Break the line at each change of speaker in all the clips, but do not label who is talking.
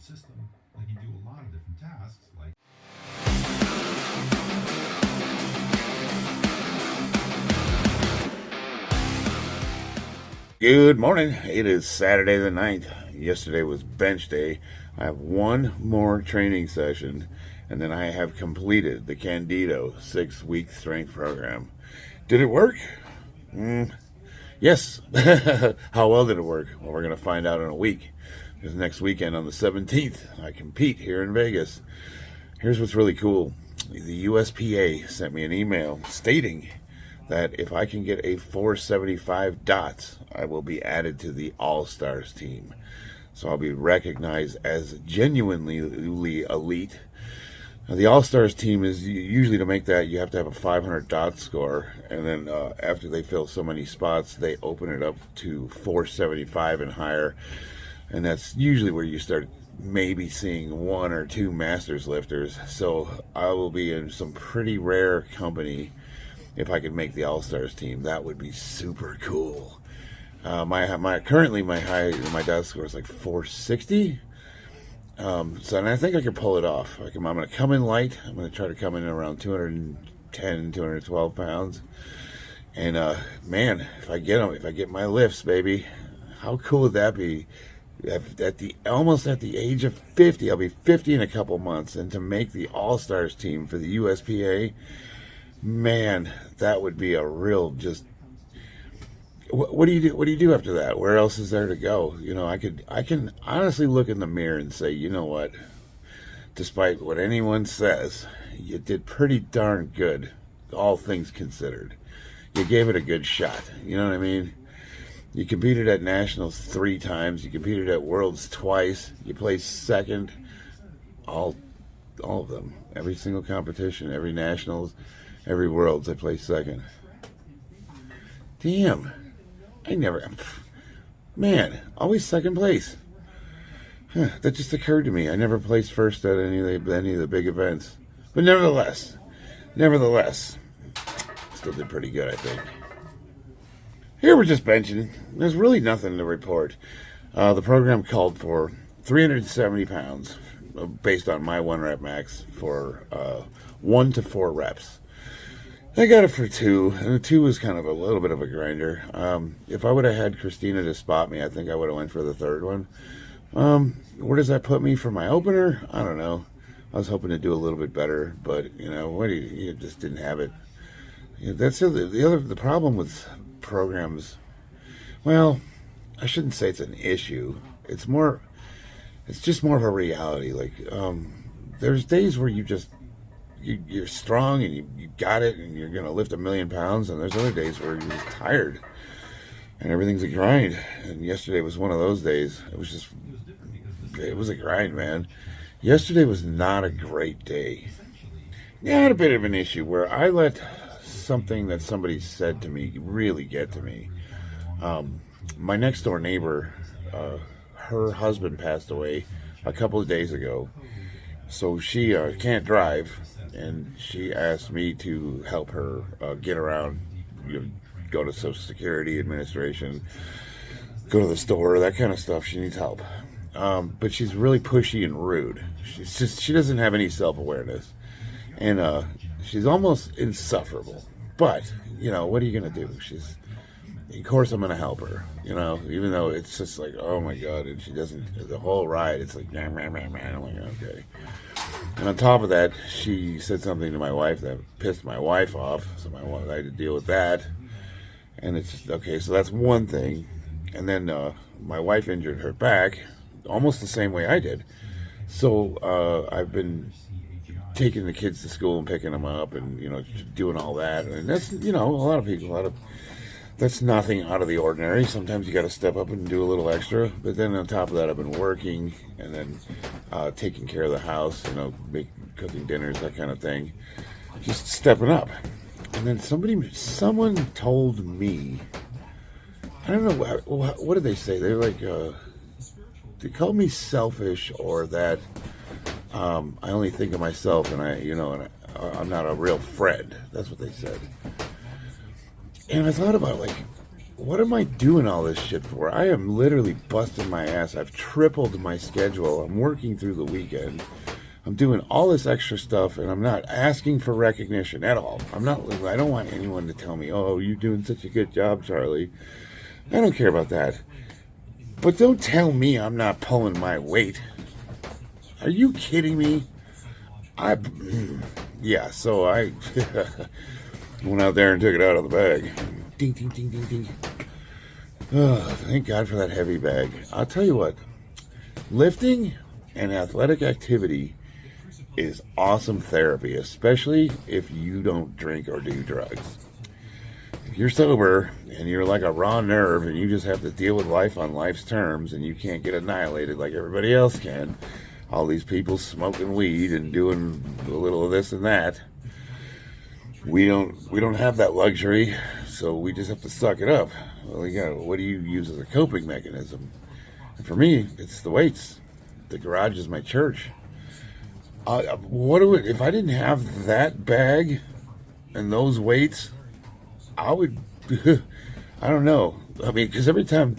system, they can do a lot of different tasks like.
Good morning. It is Saturday the 9th. Yesterday was bench day. I have one more training session, and then I have completed the Candito 6-week strength program. Did it work? Yes. How well did it work? Well, we're going to find out in a week. Because next weekend on the 17th, I compete here in Vegas. Here's what's really cool. The USPA sent me an email stating that if I can get a 475 dots, I will be added to the All-Stars team. So I'll be recognized as genuinely elite. Now, the All-Stars team is usually, to make that, you have to have a 500 dot score. And then after they fill so many spots, they open it up to 475 and higher. And that's usually where you start maybe seeing one or two masters lifters. So I will be in some pretty rare company if I could make the All-Stars team. That would be super cool. Currently my dot score is like 460. And I think I could pull it off. I'm going to come in light. I'm going to try to come in around 210, 212 pounds. And man, if I get my lifts, baby, how cool would that be? Almost at the age of 50, I'll be 50 in a couple months, and to make the All-Stars team for the USPA, man, that would be a real just. What do you do? What do you do after that? Where else is there to go? You know, I can honestly look in the mirror and say, you know what? Despite what anyone says, you did pretty darn good, all things considered. You gave it a good shot. You know what I mean? You competed at Nationals 3 times. You competed at Worlds twice. You placed second. All of them. Every single competition, every Nationals, every Worlds, I placed second. Damn. Always second place. That just occurred to me. I never placed first at any of the big events. But nevertheless, still did pretty good, I think. Here we're just benching. There's really nothing to report. The program called for 370 pounds based on my 1 rep max for 1 to 4 reps. I got it for 2, and the 2 was kind of a little bit of a grinder. If I would have had Christina to spot me, I think I would have went for the 3rd one. Where does that put me for my opener? I don't know. I was hoping to do a little bit better, but you just didn't have it. That's the problem with programs. Well, I shouldn't say it's an issue. It's just more of a reality. Like, there's days where you're strong and you got it and you're going to lift 1,000,000 pounds, and there's other days where you're just tired and everything's a grind. And yesterday was one of those days. It was a grind, man. Yesterday was not a great day. Yeah, I had a bit of an issue where I let something that somebody said to me really get to me. My next door neighbor, her husband passed away a couple of days ago, so she can't drive, and she asked me to help her get around, go to Social Security Administration, go to the store, that kind of stuff. She needs help, but she's really pushy and rude. She doesn't have any self-awareness, and she's almost insufferable. But what are you gonna do? Of course I'm gonna help her. Even though it's just like, oh my god, and she doesn't. The whole ride, it's like, man. I'm like, okay. And on top of that, she said something to my wife that pissed my wife off, so I had to deal with that. And it's just, okay, so that's one thing. And then my wife injured her back almost the same way I did. So I've been taking the kids to school and picking them up and, doing all that. And that's, that's nothing out of the ordinary. Sometimes you got to step up and do a little extra. But then on top of that, I've been working and then taking care of the house, cooking dinners, that kind of thing. Just stepping up. And then someone told me, I don't know, what did they say? They're like, they called me selfish, or that I only think of myself, and I'm not a real friend. That's what they said. And I thought about, like, what am I doing all this shit for? I am literally busting my ass. I've tripled my schedule. I'm working through the weekend. I'm doing all this extra stuff, and I'm not asking for recognition at all. I don't want anyone to tell me, oh, you're doing such a good job, Charlie. I don't care about that. But don't tell me I'm not pulling my weight. Are you kidding me? So I went out there and took it out of the bag. Ding, ding, ding, ding, ding. Oh, thank God for that heavy bag. I'll tell you what, lifting and athletic activity is awesome therapy, especially if you don't drink or do drugs. If you're sober and you're like a raw nerve and you just have to deal with life on life's terms and you can't get annihilated like everybody else can, all these people smoking weed and doing a little of this and that, we don't have that luxury, so we just have to suck it up. Well, what do you use as a coping mechanism? And for me, it's the weights. The garage is my church. If I didn't have that bag and those weights, I would, I don't know. I mean, because every time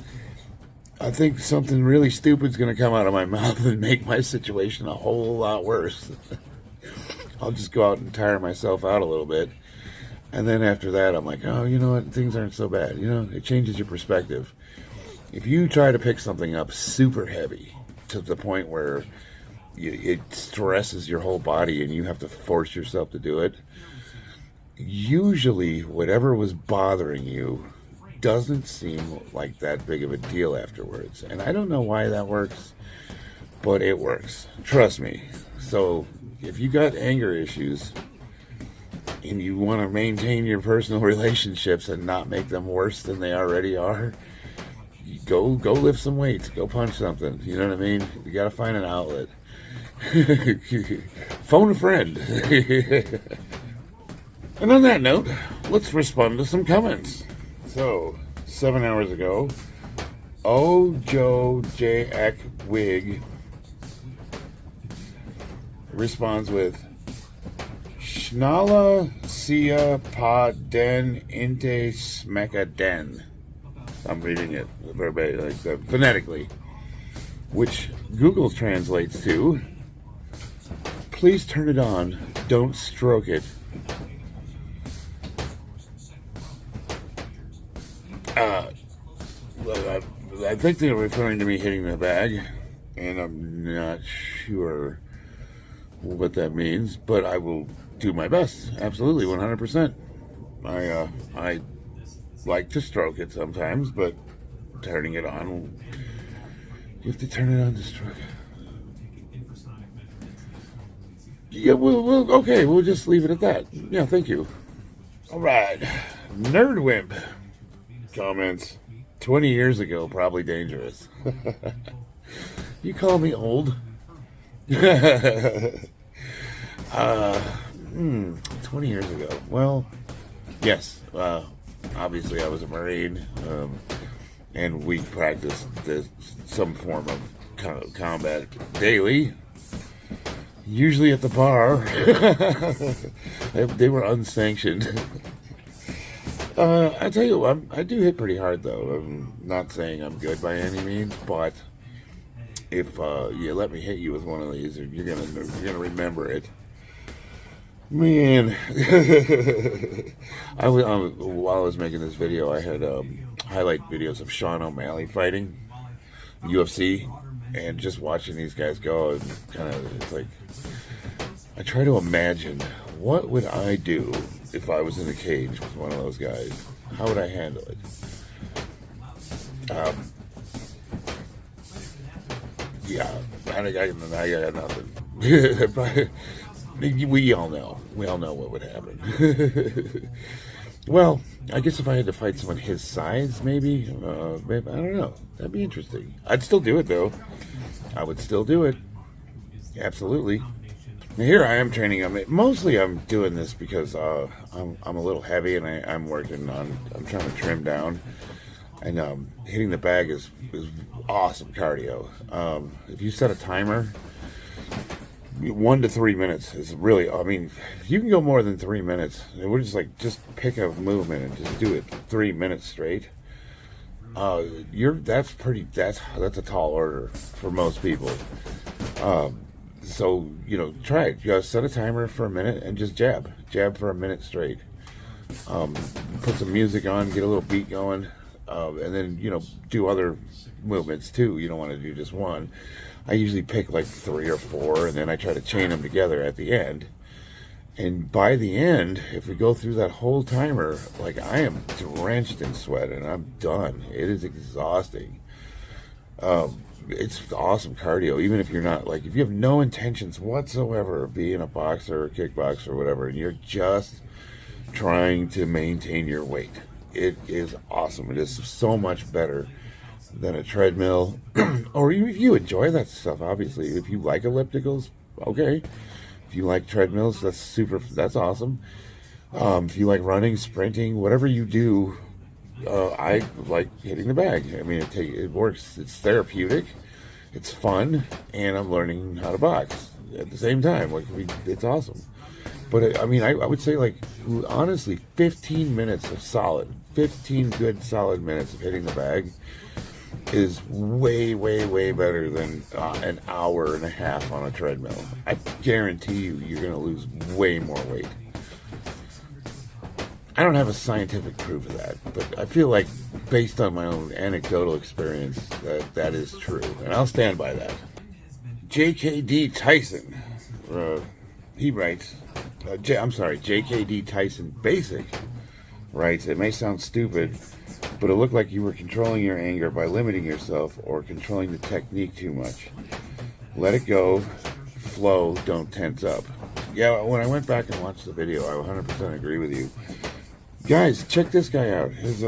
I think something really stupid's going to come out of my mouth and make my situation a whole lot worse, I'll just go out and tire myself out a little bit. And then after that, I'm like, oh, you know what? Things aren't so bad. You know, it changes your perspective. If you try to pick something up super heavy to the point where it stresses your whole body and you have to force yourself to do it, usually whatever was bothering you doesn't seem like that big of a deal afterwards. And I don't know why that works, but it works. Trust me. So if you got anger issues and you want to maintain your personal relationships and not make them worse than they already are, go lift some weights, go punch something. You know what I mean? You got to find an outlet. Phone a friend. And on that note, let's respond to some comments. So, 7 hours ago, Joe J. Eck Wig responds with, Schnala sia pa den inte smeka den. I'm reading it verbatim, like phonetically, which Google translates to, please turn it on, don't stroke it. I think they're referring to me hitting the bag, and I'm not sure what that means, but I will do my best. Absolutely, 100%. I like to stroke it sometimes, but turning it on, you have to turn it on to stroke it. Yeah, okay, we'll just leave it at that. Yeah, thank you. All right, Nerdwimp comments, 20 years ago, probably dangerous. You call me old? 20 years ago. Well, yes, obviously I was a Marine, and we practiced some form of combat daily, usually at the bar. They were unsanctioned. I tell you, I do hit pretty hard, though. I'm not saying I'm good by any means, but if you let me hit you with one of these, you're gonna remember it. Man, while I was making this video, I had highlight videos of Sean O'Malley fighting UFC, and just watching these guys go, and it's like, I try to imagine, what would I do if I was in a cage with one of those guys? How would I handle it? I got nothing. We all know what would happen. Well, I guess if I had to fight someone his size, maybe, I don't know. That'd be interesting. I'd still do it, though. I would still do it. Absolutely. Now, here I am training. Mostly I'm doing this because I'm a little heavy, and I'm trying to trim down. And hitting the bag is awesome cardio. If you set a timer, 1 to 3 minutes is really, if you can go more than 3 minutes, we're just pick a movement and just do it 3 minutes straight. That's a tall order for most people. So try it. You gotta set a timer for a minute and just jab for a minute straight. Put some music on, get a little beat going, and then do other movements too. You don't want to do just one. I usually pick like 3 or 4, and then I try to chain them together at the end. And by the end, if we go through that whole timer, like I am drenched in sweat and I'm done. It is exhausting. It's awesome cardio, even if you're not, like, if you have no intentions whatsoever of being a boxer or kickboxer or whatever, and you're just trying to maintain your weight. It is awesome. It is so much better than a treadmill. Or if you enjoy that stuff, obviously. If you like ellipticals, okay. If you like treadmills, that's awesome. If you like running, sprinting, whatever you do, I like hitting the bag. I mean, it works. It's therapeutic, it's fun, and I'm learning how to box at the same time. Like, it's awesome. But I mean, I would say, like, honestly, 15 minutes of solid, 15 good solid minutes of hitting the bag is way, way, way better than an hour and a half on a treadmill. I guarantee you're going to lose way more weight. I don't have a scientific proof of that, but I feel like, based on my own anecdotal experience, that is true, and I'll stand by that. JKD Tyson, he writes, JKD Tyson Basic writes, it may sound stupid, but it looked like you were controlling your anger by limiting yourself or controlling the technique too much. Let it go, flow, don't tense up. Yeah, when I went back and watched the video, I 100% agree with you. Guys, check this guy out. His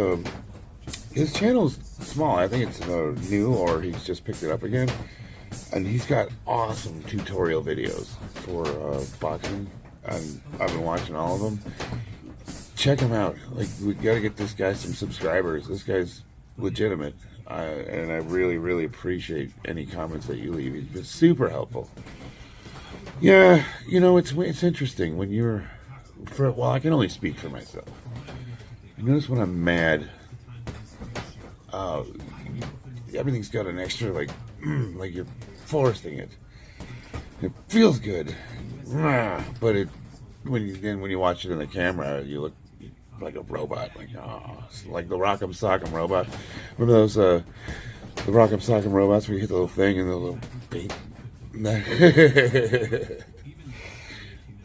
channel's small. I think it's new, or he's just picked it up again. And he's got awesome tutorial videos for boxing. And I've been watching all of them. Check him out. Like, we got to get this guy some subscribers. This guy's legitimate. And I really, really appreciate any comments that you leave. He's been super helpful. Yeah, it's interesting when well, I can only speak for myself. You notice when I'm mad, everything's got an extra, like you're forcing it. It feels good, but when you watch it in the camera, you look like a robot, like the Rock'em Sock'em robot. Remember those the Rock'em Sock'em robots where you hit the little thing and the little beat?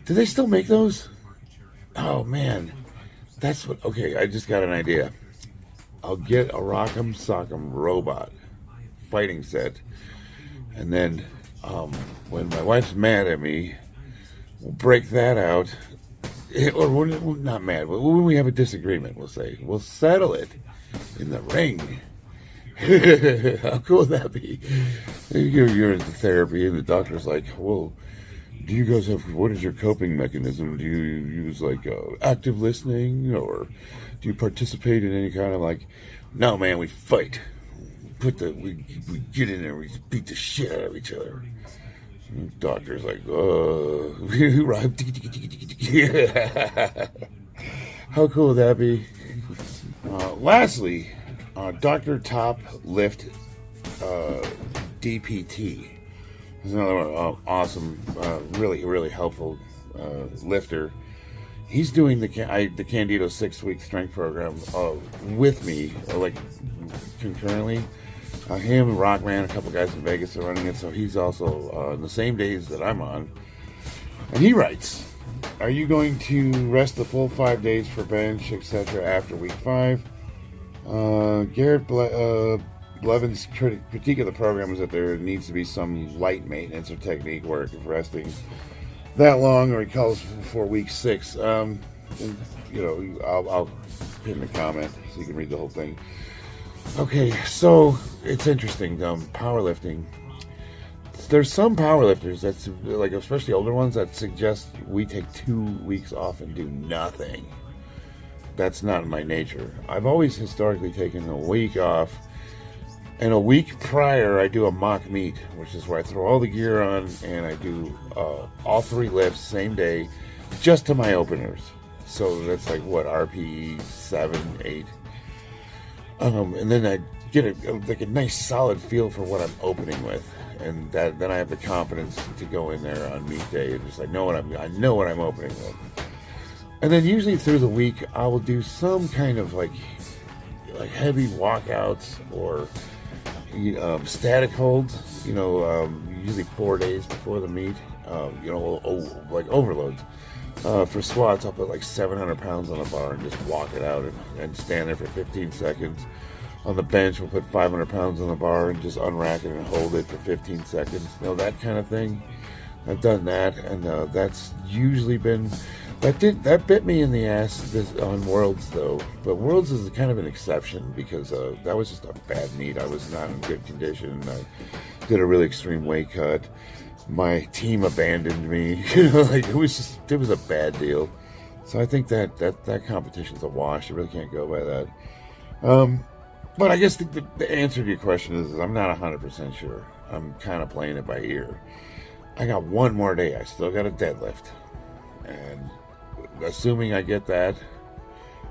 Do they still make those? Oh man, okay, I just got an idea. I'll get a Rock'em Sock'em robot fighting set, and then when my wife's mad at me, we'll break that out. Or we're not mad, but when we have a disagreement, we'll settle it in the ring. How cool would that be? You're into therapy, and the doctor's like, well, do you guys what is your coping mechanism? Do you use, like, active listening, or do you participate in any kind of, no, man, we fight. We get in there, we beat the shit out of each other. And the doctor's like, how cool would that be? Lastly, Dr. Top Lift DPT. There's another one, awesome, really, really helpful lifter. He's doing the Candito 6-week strength program with me, concurrently. Him, Rockman, a couple guys in Vegas are running it, so he's also on the same days that I'm on. And he writes, are you going to rest the full 5 days for bench, etc. after week 5? Garrett Levin's critique of the program is that there needs to be some light maintenance or technique work if resting that long, or he calls for week 6. I'll pin the comment so you can read the whole thing. Okay, so it's interesting. Powerlifting. There's some powerlifters that's especially older ones, that suggest we take 2 weeks off and do nothing. That's not my nature. I've always historically taken a week off, and a week prior I do a mock meet, which is where I throw all the gear on and I do all 3 lifts same day, just to my openers. So that's RPE 7, 8. And then I get like a nice solid feel for what I'm opening with, and then I have the confidence to go in there on meet day and just I know what I'm opening with. And then usually through the week I will do some kind of like heavy walkouts or static holds. Usually 4 days before the meet. Like overloads. For squats, I'll put like 700 pounds on a bar and just walk it out and stand there for 15 seconds. On the bench, we'll put 500 pounds on the bar and just unrack it and hold it for 15 seconds. That kind of thing. I've done that, and that's usually been... That bit me in the ass on Worlds, though. But Worlds is kind of an exception because that was just a bad meet. I was not in good condition. I did a really extreme weight cut. My team abandoned me. It was a bad deal. So I think that competition's a wash. You really can't go by that. But I guess the answer to your question is I'm not 100% sure. I'm kind of playing it by ear. I got one more day. I still got a deadlift. And assuming I get that,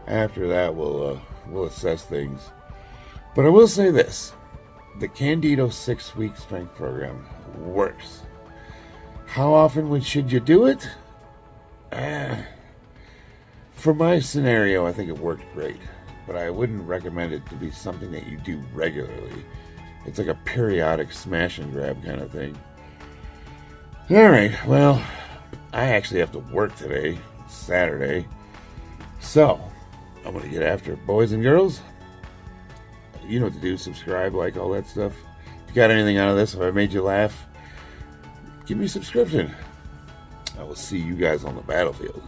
after that we'll assess things. But I will say this. The Candito 6-week strength program works. How often should you do it? For my scenario, I think it worked great. But I wouldn't recommend it to be something that you do regularly. It's like a periodic smash and grab kind of thing. Alright, well, I actually have to work today, Saturday. So, I'm going to get after it. Boys and girls, you know what to do. Subscribe, like, all that stuff. If you got anything out of this, if I made you laugh, give me a subscription. I will see you guys on the battlefield.